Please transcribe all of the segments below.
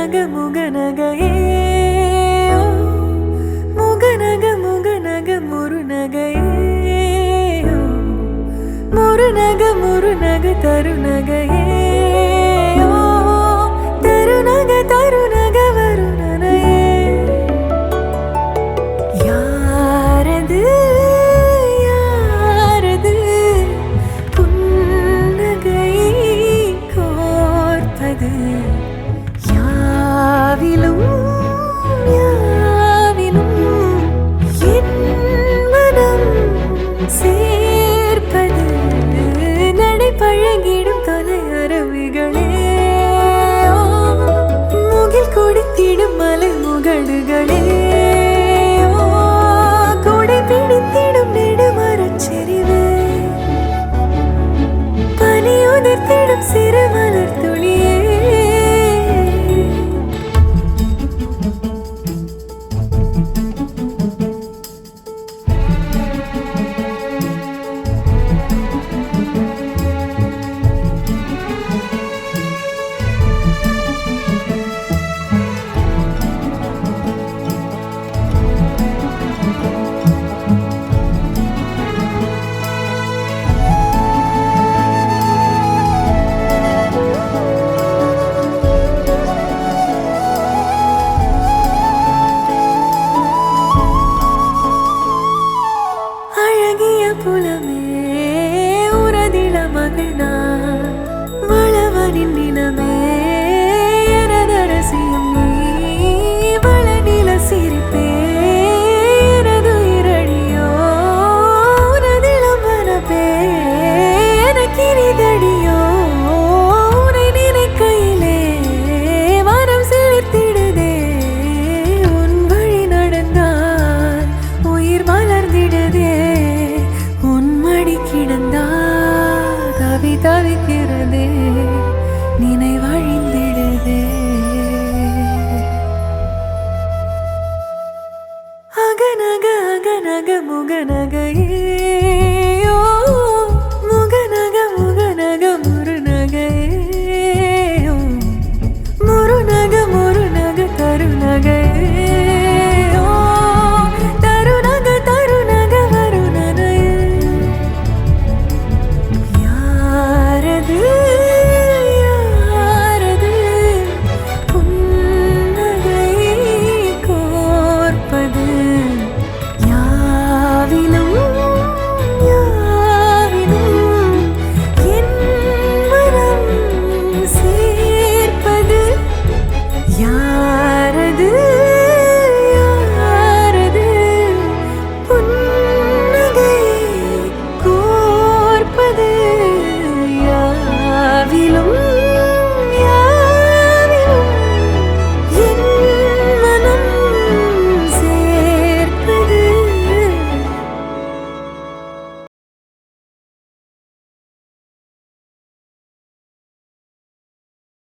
முகநகையே முகநக முகநக முருநகையே முருநக தருநகையே தருநக தருநக வருணனையே யாரது யாரது புன்னகை கோர்ப்பது யாவிலும் யாவிலும் என் மனம் சேர்ப்பது நடை பழகிடும் தொலை அரவிகளே முகில் கொடுத்திடும் மலை முகடுகளே கொடை பிடித்திடும் நெடுமரச்செறிவே பனி உதிர்த்திடும் சிறு மலர் துளியே புலமே உரதில மகிழ்நா வளவனின் நிலமே எனதரசியும் நீ வளநில சிரிப்பே எனது இரடியோ உனதிலம் மனப்பே எனக்கினிதடியோ உனை நினைக்கையிலே மனம் சிலிர்த்திடுதே உன் வழி நடந்தால் உயிர் மலர்ந்திடுதே கிடந்தால் தவி தவிக்கிறதே நினைவழிந்திடுதே அகநக அகநக முகநகையே முகநக முகநக முருநகையே முருநக முருநக தருநகையே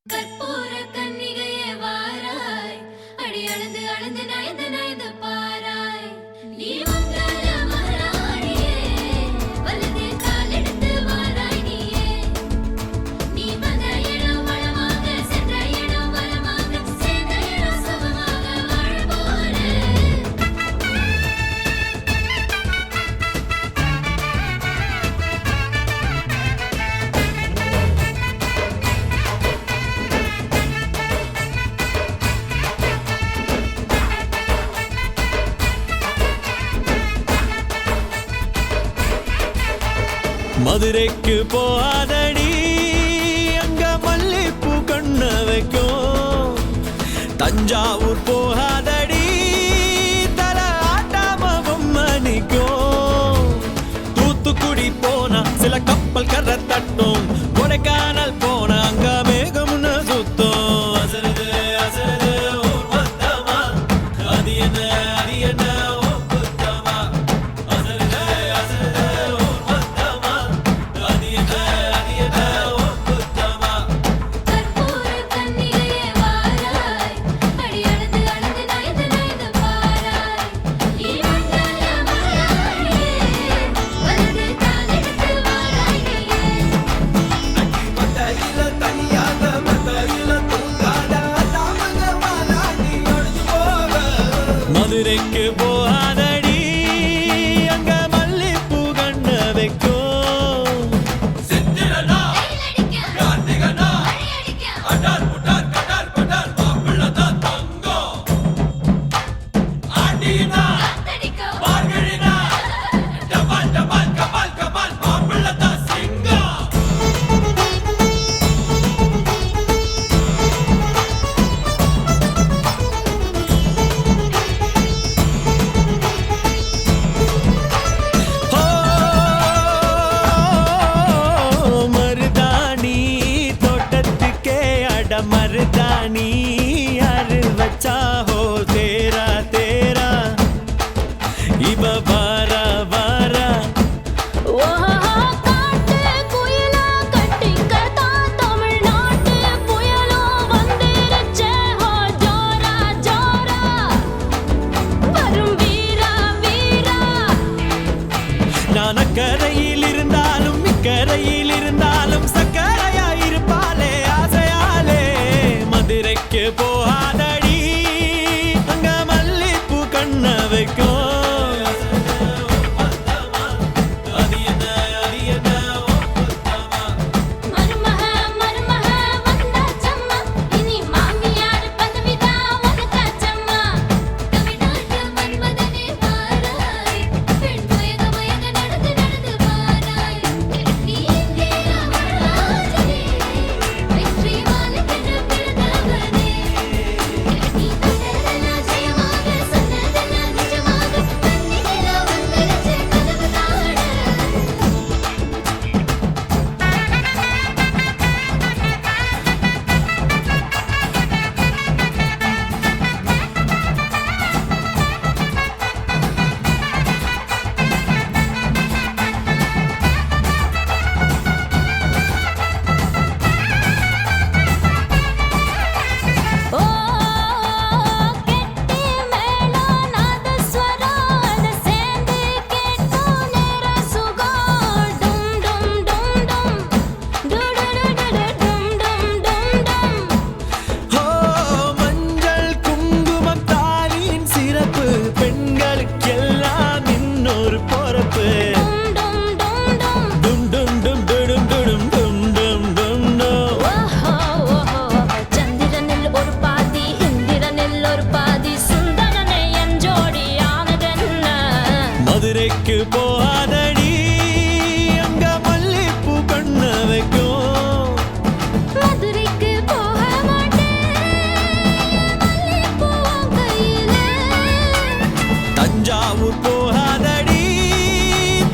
கற்பூர கன்னிகையே வாராய் அடி அளந்து அளந்து நயந்து நயந்து பாராய் நீ மங்கள மகாராணியே வலது கால் எடுத்து வாராய் நீயே நீ வந்த இடம் வளமாக சென்ற இடம் வளமாக சேர்ந்த இடம் சுகமாக வாழ போறேன் மதுரைக்கு போகாதடி அங்க மல்லிப்பூ கண்ண வைக்கும் தஞ்சாவூர் போகாதடி தல ஆட்டாம பொம்மணிக்கும் தூத்துக்குடி போனா சில கப்பல் கரை தட்டும் கொடைக்கானல் போனா அங்க மேகம்னு சுத்தம் அசருது அசருது ஊர் மொத்தமா அது என்ன அது என்ன அக்கறையில் இருந்தாலும் இக்கரையில் இருந்தாலும் சக்கரையாயிருப்பாளே ஆசையாலே மதுரைக்கு போகாதடி அங்க மல்லிப்பூ கண்ண வைக்கும் மருமக மருமக வந்தாச்சம்மா இனி மாமியார் பதவிதான் உனக்காச்சம்மா தமிழ்நாட்டு மன்மதனே வாராய் பெண் மயங்க மயங்க நடந்து நடந்து வாராய் நீ இங்கே அமராதே வெற்றி மாலைக்கென்று பிறந்தவனே நீ தொட்டதெல்லாம் ஜெயமாக சொன்னதெல்லாம் நிஜமாக கண்ணினில வந்துருச்சு கனவு தாட ஓ கெட்டி மேளம் நாதஸ்வரம் சேர்ந்து கேட்கும் நேர சுகம் டும் டும் டும் டும் டுடுடுடுடு டும் டும் டும் டும் ஓ மஞ்சள் குங்குமம் தாலியின் சிறப்பு பெண்களுக்கெல்லாம் இன்னொரு பொறுப்பு டும் டும் டும் டும் டும் டும் டும் டும் டும் டும் டும் டும் ஓஹோ ஓஹோ சந்திரனில் ஒரு பாதி இந்திரனில் ஒரு பாதி சுந்தரனை என் ஜோடியானதென்ன மதுரைக்கு போகாதடி அங்க மல்லிப்பூ கண்ண வைக்கும் மதுரைக்கு போக மாட்டேன் மல்லிப்பூ உன் கையில தஞ்சாவூர் போகாதடி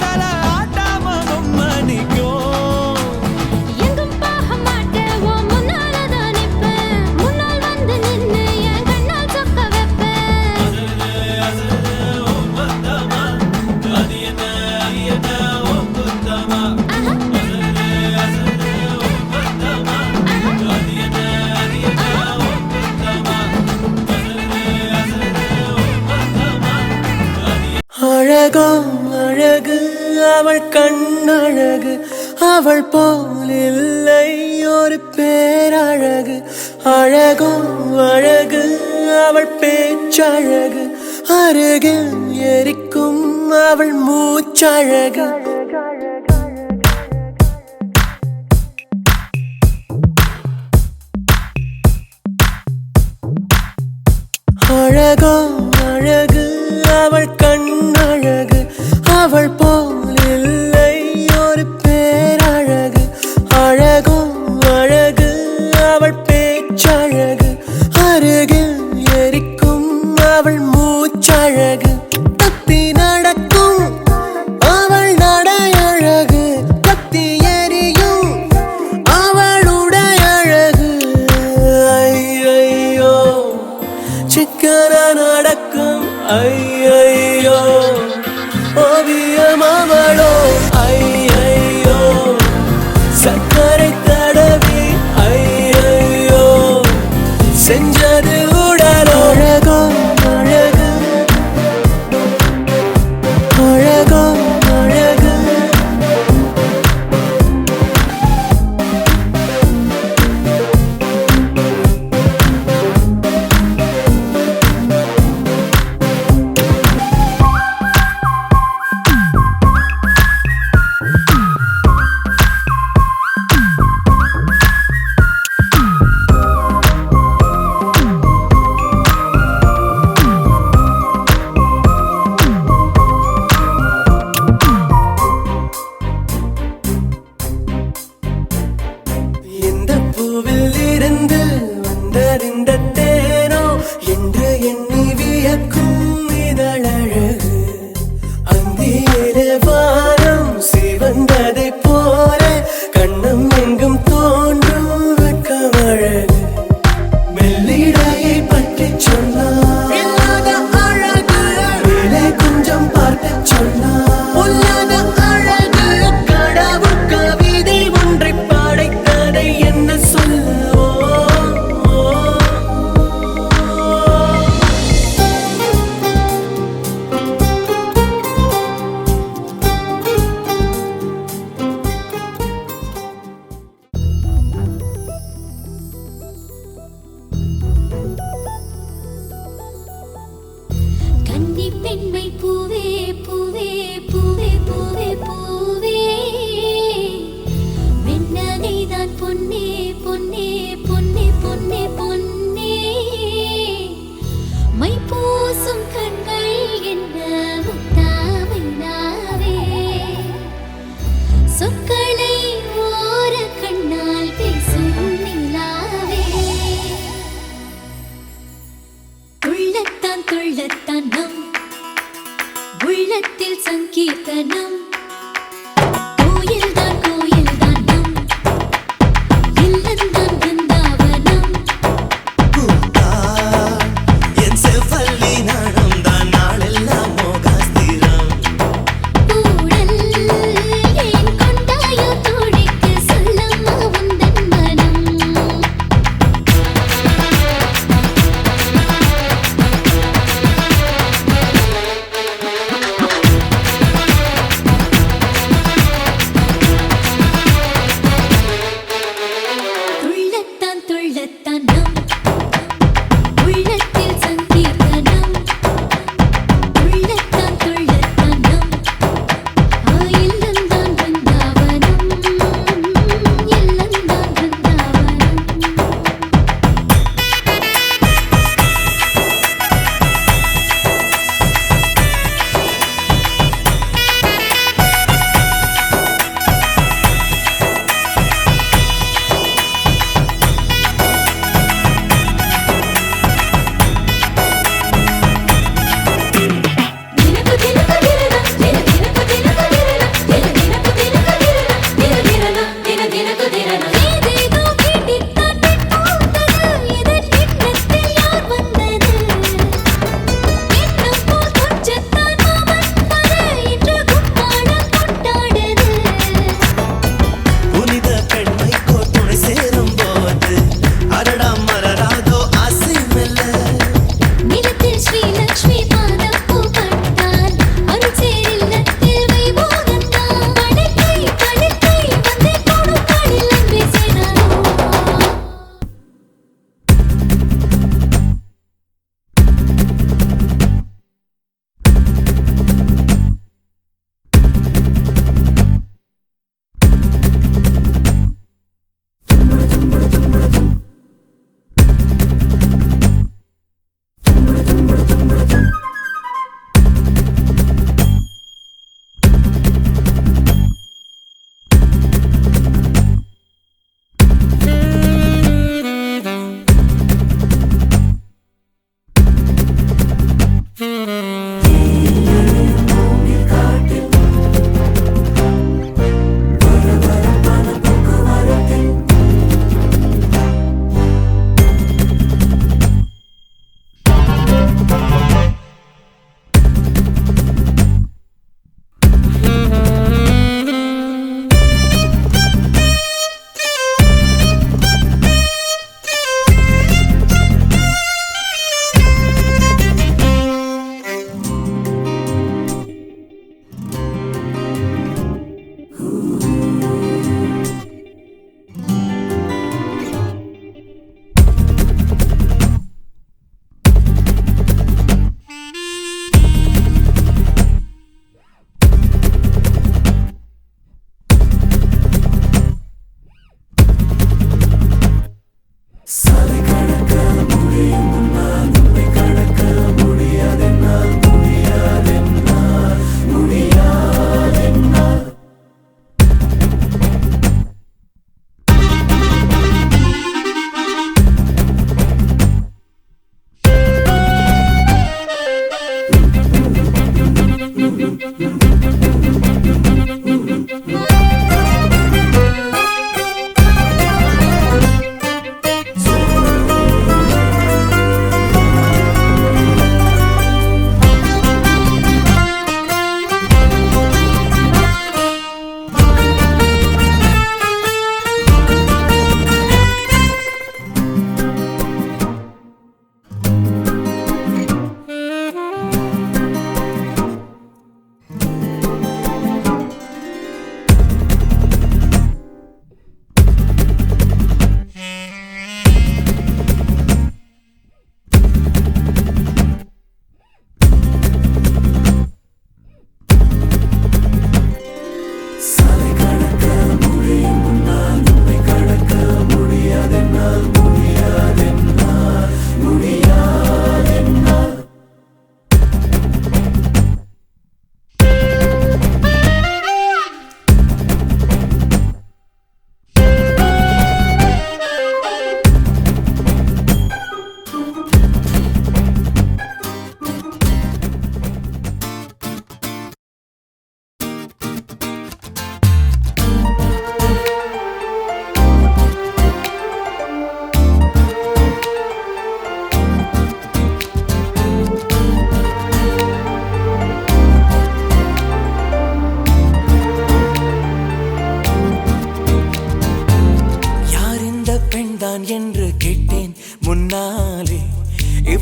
தல ஆட்டாம பொம்மணிக்கும் எங்கும் போக மாட்டேன் உன் முன்னாலதான் நிப்பேன் முன்னால் வந்து நின்னு என் கண்ணால் சொக்க வைப்பேன் அழகோ அழகு அவள் கண்ணழகு அவள் போல் இல்லை ஒரு பேரழகு அழகோ அழகு அவள் பேச்சழகு அருகில் எரிக்கும் அவள் மூச்சழகு அழகோ அழகு அவள் கண்ணழகு அவள் போல் இல்லை ஒரு பேரழகு அழகோ அழகு அவள் பேச்சழகு அருகில் எரிக்கும் அவள் மூச்சழகு தப்பி நடக்கும் அவள் நடையழகு கத்தி எரியும் அவளுடைய அழகு ஐயையோ சிக்கன நடக்கும் ஐயையோ ஓவியம் அவளோ ஐயையோ சக்கரை தடவி ஐயையோ செஞ்சது உடலோ அழகோ அழகு அழகோ அழகு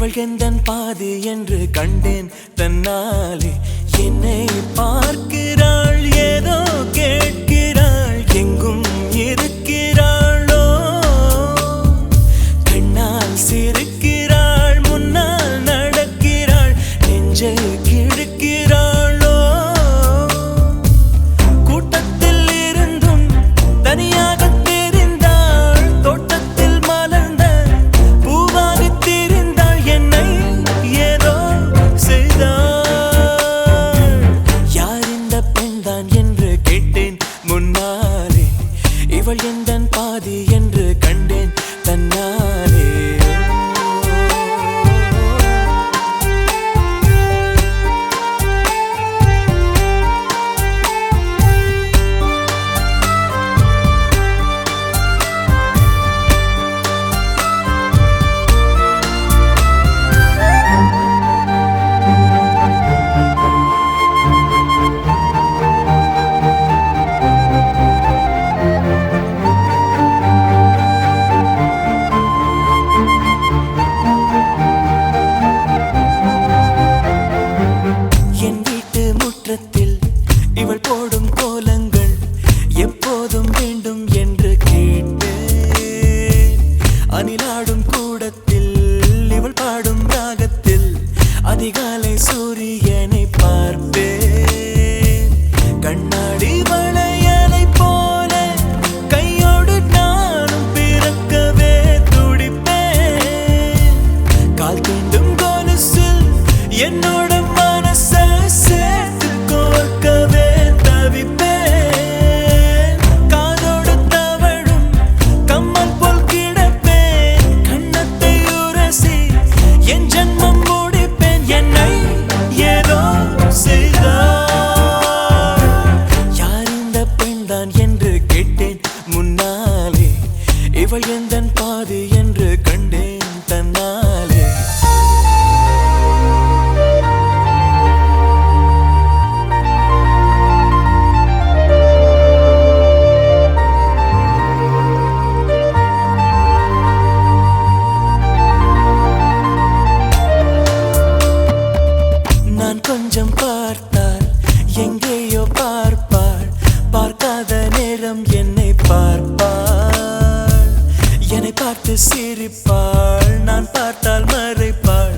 இவள் எந்தன் பாதி என்று கண்டேன் தன்னாலே. என்னை பார்க்கிறாள், ஏதோ கேட்கிறாள், எங்கும் இருக்கிறாளோ. கண்ணால் சிரிக்கிறாள், முன்னால் நடக்கிறாள், நெஞ்சை கிழக்கிறாளோ. கூட்டத்தில் இருந்தும் தனியாக தெரிந்தாள், தோட்டத்தில் மலர்ந்த பூவாக தெரிந்தாள், என்னை ஏதோ செய்தாள். யார் இந்த பெண்தான் என்று கேட்டேன் முன்னாலே. இவள் எந்தன் பாதி என்று கண்டேன் தன்னாலே. என் வீட்டு முற்றத்தில் இவள் போடும் கோலங்கள் எப்போதும் வேண்டும் என்று கேட்டேன். அணிலாடும் கூடத்தில் இவள் பாடும் ராகத்தில் அதிகாலை சூரியனை பார்ப்பேன். கண்ணாடி வளையலை போல கையோடு நானும் பிறக்கவே துடிப்பேன். கால் தீண்டும் கொலுசில் என்னோட மனசை சேர்த்து கோர்க்கவே தவிப்பேன். காதோடு தவழும் கம்மல் போல் கிடப்பேன். கண்ணத்தை உரசி என் ஜன்மம் முடிப்பேன். என்னை ஏதோ செய்தாள். யார் இந்த பெண்தான் என்று கேட்டேன் முன்னாலே. இவள் எந்தன் பாதி என்று கண்டேன் தன்னாலே. நான் கொஞ்சம் பார்த்தால் எங்கேயோ பார்ப்பாள், பார்க்காத நேரம் என்னை பார்ப்பாள். என்னை பார்த்து சிரிப்பாள், நான் பார்த்தால் மறைப்பாள்,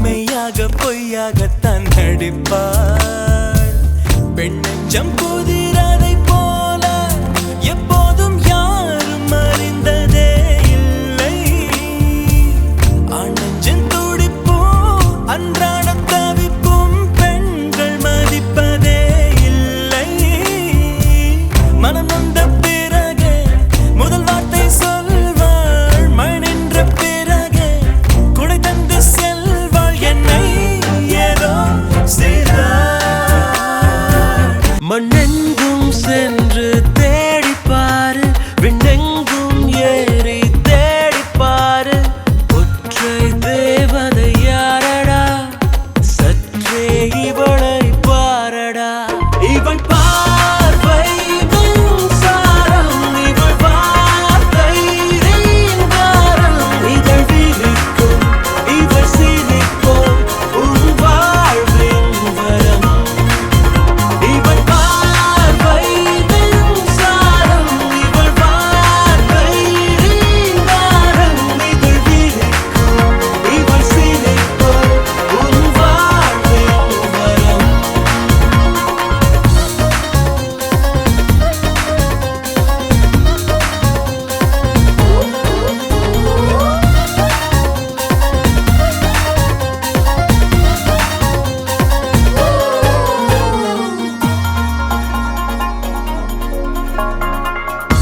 மெய்யாக பொய்யாகத்தான் நடிப்பாள். பெண் நெஞ்சம் புதிராதை போல எப்போதும் யாரும் அறிந்ததே இல்லை. ஆண் நெஞ்சின் துடிப்பும் அன்றாட தவிப்பும் பெண்கள் மதிப்பதே இல்லை. மனம் வந்த பிறகு முதல் வார்த்தை சொல்வாள், மழை நின்ற பிறகு குடை தந்து செல்வாள். என்னை ஏதோ செய்தாள். மண்ணெங்கும் சென்று தேடிப்பாரு, விண்ணெங்கும் ஏறி தேடிப்பாரு. ஒற்றை தேவதை யாரடா, சற்றே இவளை பாரடா. இவள் பார்வை மின்சாரம், இவள் வார்த்தை ரீங்காரம். இதழ் விழிக்கும், இவள் சிரிக்கும், உன் வாழ்வின் வரம். இவள் பார்வை மின்சாரம், இவள் வார்த்தை ரீங்காரம். இதழ் விழிக்கும், இவள் சிரிக்கும், உன் வாழ்வின் வரம்.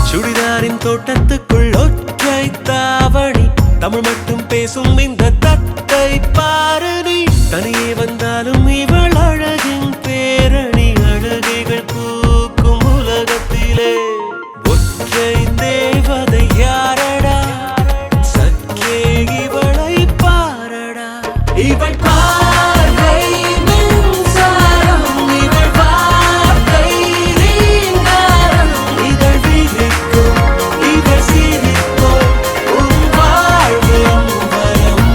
சுடிதாரின் தோட்டத்துக்குள் ஒற்றை தாவணி, தமிழ் மட்டும் பேசும் இந்த தத்தை பாரு நீ. தனியே வந்தாலும் இவள் அழகின் பேரணி, அழகைகள் பூக்கும் உலகத்திலே. ஒற்றை தேவதை யாரடா, சற்றே இவளை பாரடா. இவள் பார்வை மின்சாரம், இவள் வார்த்தை ரீங்காரம். இதழ் விழிக்கும், இவள் சிரிக்கும், உன் வாழ்வின் வரம்.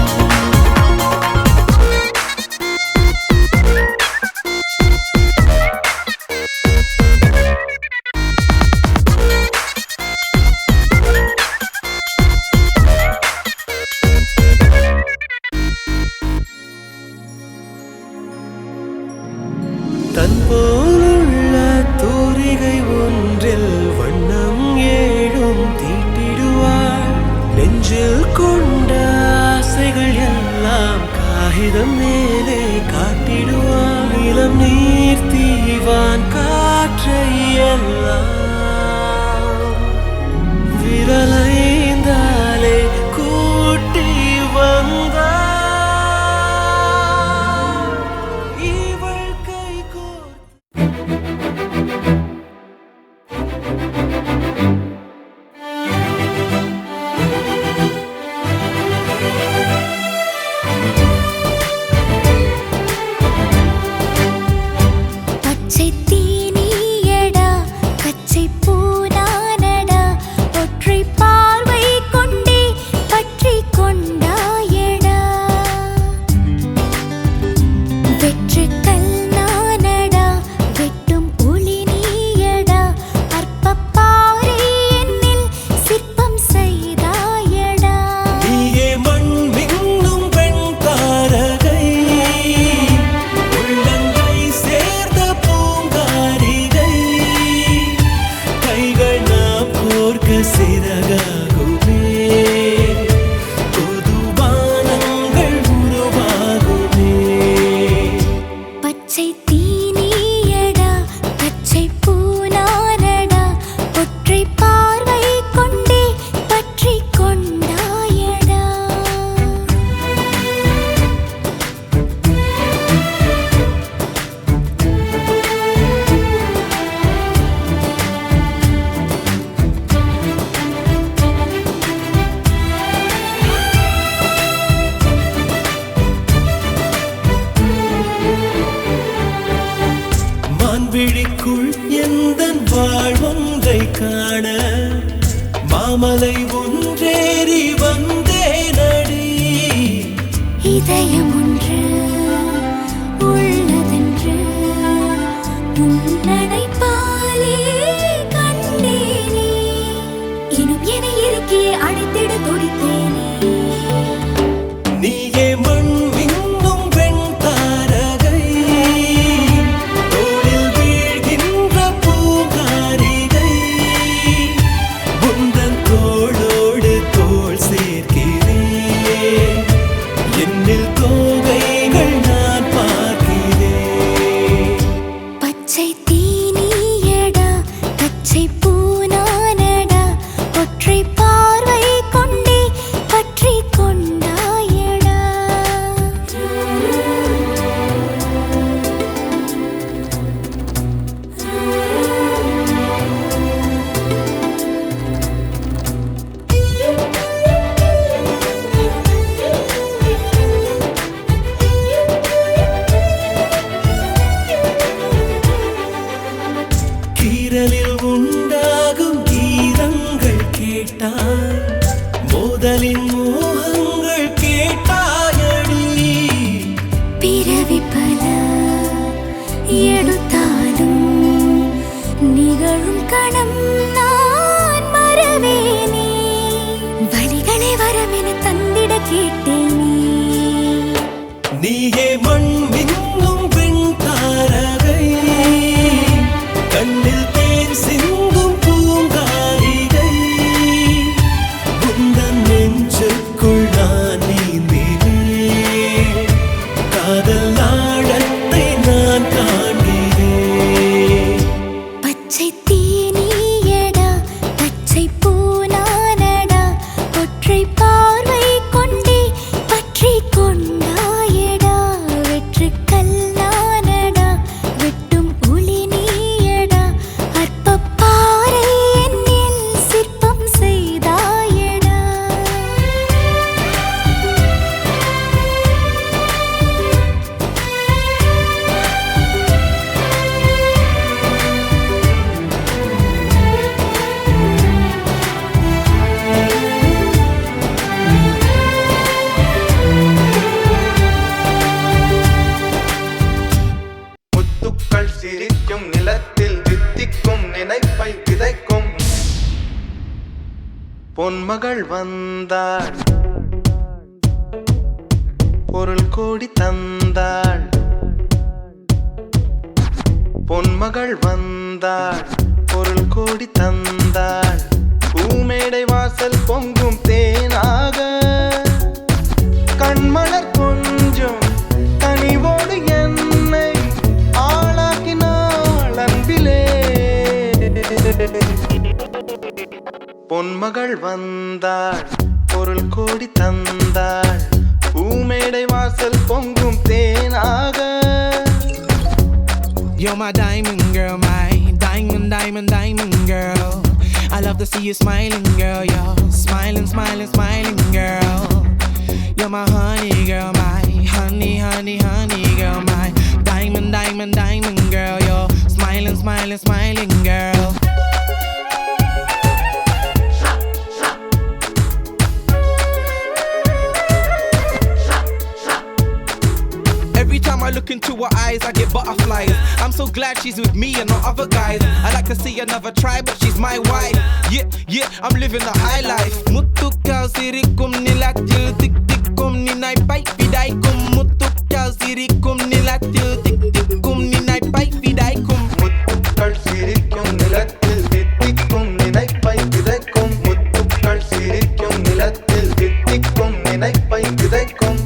பச்சை தீனியடா பச்சை பூனானடா ஒற்றை பார்வை கொண்டே பற்றி கொண்டாயடா வெற்று கல் நானடா வெட்டும் ஒளி நீயடா அற்பப்பாறை என்னில் சிற்பம் செய்தாயடா நீயே மண் மின்னும் பெண் தாரகை உள்ளங்கை சேர்ந்த பூங்காரிகை கைகள் நாம் கோர்க்க சிறகாகுமே புது வானங்கள் உருவாகுமே பச்சை தீனியடா பச்சை பூனானடா ஒற்றை பார்வை கொண்டே பற்றி கொண்டாயடா மான்விழிக்குள் எந்தன் வாழ்வொன்றை காண மாமலை ஒன்றேறி வந்தேனடி இதயம் ஒன்று உள்ளதென்று உன்னடை பாலே கண்டேனே இனும் என இருக்கே அழைத்திட துடித்தேனே நீயே மண் மின்னும் பெண் தாரகை தோளில் வீழ்கின்ற பூங்காரிகை உந்தன் தோளோடு தோள் சேர்க்கிறேன் என்னில் தோகைகள் நான் பார்க்கிறேன் பச்சை தீனியடா பச்சை பூனானடா ஒற்றை பார்வை கொண்டே பற்றி கொண்டாயடா கீரலில் உண்டாகும் கீதங்கள் கேட்டாய் மோதலின் மோகங்கள் கேட்டாயடி பிறவி பல எடுத்தாலும் நிகழும் கணம் நான் மறவேனே வழிகளை வரமென தந்திட கேட்டேனே நீயே மண் மின்னும் பெண் தாரகை கண்ணில் தேன் சிந்தும் பூங்காரிகை உந்தன் நெஞ்சுக்குள் நான் நீந்தினேன் காதல் ஆழத்தை நான் காண்கிறேன் பச்சை தீனியடா பச்சை பூனானடா ஒற்றை பார்வை கொண்டே பற்றி கொண்டாயடா வெற்று கல் நானடா வெட்டும் ஒளி நீயடா அற்பப்பாறை என்னில் சிற்பம் செய்தாயடா முத்துக்கள் சிரிக்கும் நிலத்தில் தித்திக்கும் நினைப்பை விதைக்கும் பொன்மகள் வந்தாள் பொருள் கோடி தந்தாள் பொன்மகள் வந்தாள் பொருள் கோடி தந்தாள் பூமேடை வாசல் பொங்கும் தேனாக கண்மலர் கொஞ்சம் கனிவோடு என்னை ஆளாக்கினாள் அன்பிலே பொன்மகள் வந்தாள் பொருள் கோடி தந்தாள் பூமேடை வாசல் பொங்கும் தேனாக You're my diamond girl, my Diamond, diamond, diamond girl. I love to see you smiling, girl. You're smiling, smiling, smiling, girl. You're my honey, girl. My honey, honey, honey, girl. My diamond, diamond, diamond girl. You're smiling, smiling, smiling, girl. Every time I look into her eyes, I get butterflies. I'm so glad she's with me and not other guys. I like to see another try, but she's my wife. Yeah, yeah, I'm living the high life. Muttukal sirikum nilatil tik tikum ninai pai vidaikum. Muttukal sirikum nilatil tik tikum ninai pai vidaikum. Muttukal sirikum nilatil tik tikum ninai pai vidaikum. Muttukal sirikum nilatil tik tikum ninai pai vidaikum.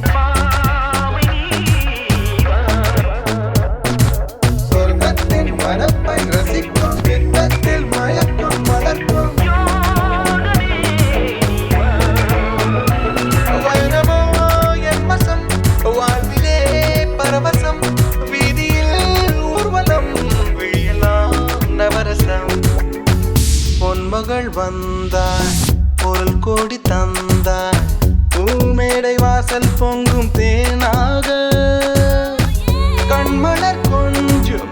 மனப்பை ரசிக்கும் பின்னத்தில் மயக்கும் மலர்க்கும் வயனமோ என் வசம் வாழ்விலே பரவசம் வீதியில் ஊர்வலம் விழியலாம் நவரசம் பொன்மகள் வந்தாள் பொருள் கோடி தந்தாள் பூமேடை வாசல் பொங்கும் தேனாக கண்மலர் கொஞ்சம்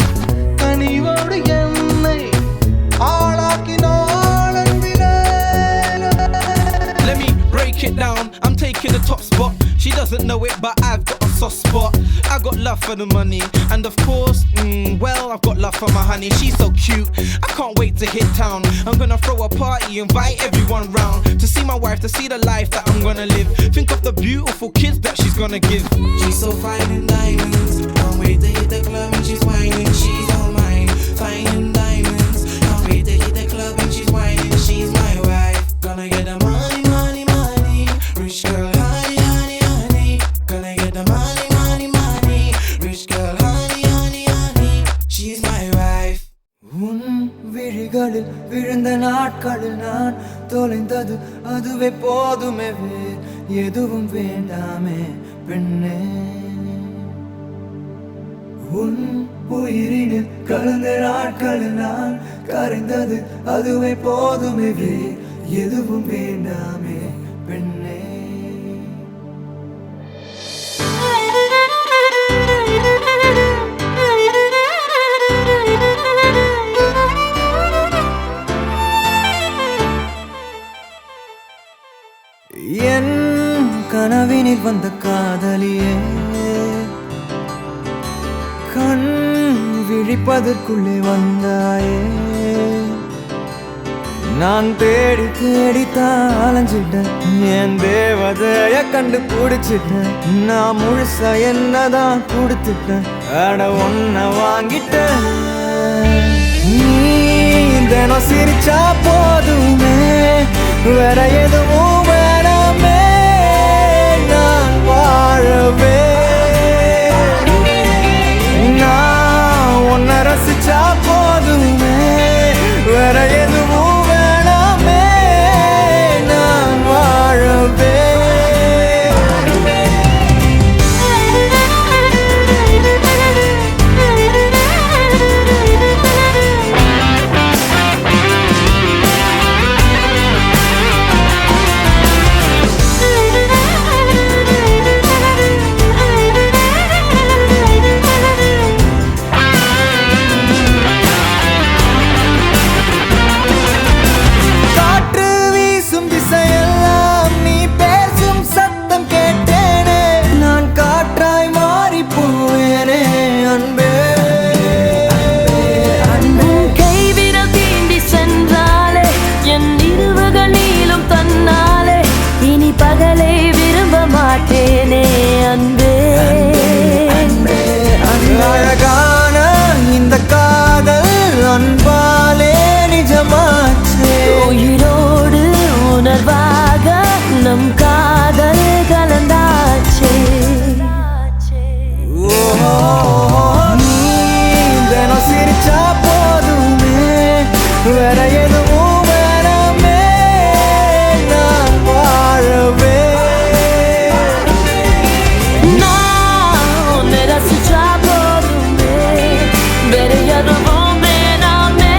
கனிவோடு என்னை ஆளாக்கினாள் அன்பிலே. Let me break it down, I'm taking the top spot. She doesn't know it, but I've got a soft spot. I got love for the money, and of course, well, I've got love for my honey. She's so cute, I can't wait to hit town. I'm gonna throw a party, invite everyone round to see my wife, to see the life that I'm gonna live. Think of the beautiful kids that she's gonna give. She's so fine in diamonds, can't wait to hit the club and she's whining. She's all mine, fine in diamonds, can't wait to hit the club and she's whining. She's my wife, gonna get the money, money, money. Rich girl, honey, honey, honey. Gonna get the money, money, money. Rich girl, honey, honey, honey. She's my wife. உன் விழிகளில் விழுந்த நாட்களில் நான் தொலைந்தது அதுவே போதுமே, வேறு எதுவும் வேண்டாமே பெண்ணே. உன் உயிரினில் கலந்த நாட்களில் நான் கரைந்தது அதுவே போதுமே, வேறு எதுவும் வேண்டாமே பெண்ணே. என் கனவினில் வந்த காதலியே, கண் விழிப்பதற்குள்ளே வந்தாயே. நான் தேடி தேடித்தான் அலைஞ்சிட்டேன், என் தேவதைய கண்டு பிடிச்சிட்டேன். நான் முழுசா என்னதான் கொடுத்துட்டேன், அட ஒன்ன வாங்கிட்டேன். நீ தினம் சிரிச்சா போதுமே, வேற எதுவும் வேணாமே, நான் வாழவே. நான் உன்னை ரசிச்சா போதுமே, வேற எதுவும் வேணாமே, நான் வாழவே. அழகான இந்த காதல் அன்பாலே நிஜமாச்சே. உயிரோடு உணர்வாக நம் காதல் கலந்தாச்சே. நீ தினம் சிரிச்சா போதுமே, வேற எதுவும் வேணாமே, நான் வாழவே. நான் ரசிச்சா போதுமே, வேற எதுவும் வேணாமே,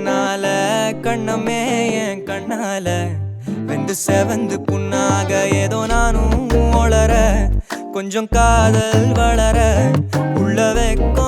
உன்னால கண்ணமே என் கண்ணால வெந்து செவந்து புண்ணாக ஏதோ நானும் ஒளர கொஞ்சம் காதல் வளர உள்ள வெக்கம்